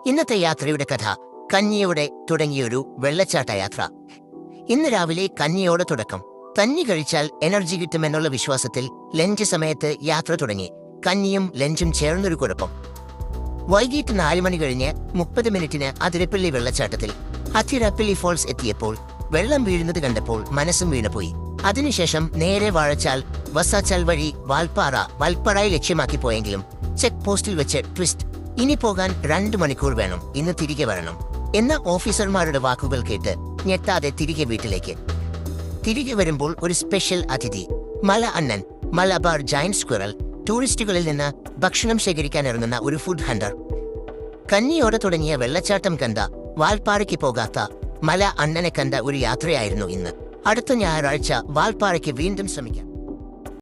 ഇന്നത്തെ യാത്രയുടെ കഥ കഞ്ഞിയോടെ തുടങ്ങിയൊരു വെള്ളച്ചാട്ട യാത്ര. ഇന്ന് രാവിലെ കഞ്ഞിയോടെ തുടക്കം. കഞ്ഞി കഴിച്ചാൽ എനർജി കിട്ടുമെന്നുള്ള വിശ്വാസത്തിൽ ലഞ്ച് സമയത്ത് യാത്ര തുടങ്ങി. കഞ്ഞിയും ലഞ്ചും ചേർന്നൊരു കുഴപ്പം. വൈകിട്ട് 4 മണി കഴിഞ്ഞ് 30 മിനിറ്റിന് അതിരപ്പള്ളി വെള്ളച്ചാട്ടത്തിൽ അതിരപ്പള്ളി ഫോൾസ് എത്തിയപ്പോൾ വെള്ളം വീഴുന്നത് കണ്ടപ്പോൾ മനസ്സും വീണുപോയി. അതിനുശേഷം നേരെ വാഴച്ചാൽ വസാച്ചാൽ വഴി വാൽപ്പാറയെ ലക്ഷ്യമാക്കി പോയെങ്കിലും ചെക്ക് പോസ്റ്റിൽ വെച്ച് ട്വിസ്റ്റ്. ഇനി പോകാൻ 2 മണിക്കൂർ വേണം, ഇന്ന് തിരികെ വരണം എന്ന ഓഫീസർമാരുടെ വാക്കുകൾ കേട്ട് ഞെട്ടാതെ തിരികെ വീട്ടിലേക്ക്. തിരികെ വരുമ്പോൾ ഒരു സ്പെഷ്യൽ അതിഥി, മല അണ്ണൻ, മലബാർ ജയന്റ് സ്ക്വിറൽ, ടൂറിസ്റ്റുകളിൽ നിന്ന് ഭക്ഷണം ശേഖരിക്കാൻ ഇറങ്ങുന്ന ഒരു ഫുഡ് ഹണ്ടർ. കഞ്ഞിയോടെ തുടങ്ങിയ വെള്ളച്ചാട്ടം കണ്ട വാൽപ്പാറയ്ക്ക് പോകാത്ത മല അണ്ണനെ കണ്ട ഒരു യാത്രയായിരുന്നു ഇന്ന്. അടുത്ത ഞായറാഴ്ച വാൽപ്പാറയ്ക്ക് വീണ്ടും ശ്രമിക്കാം.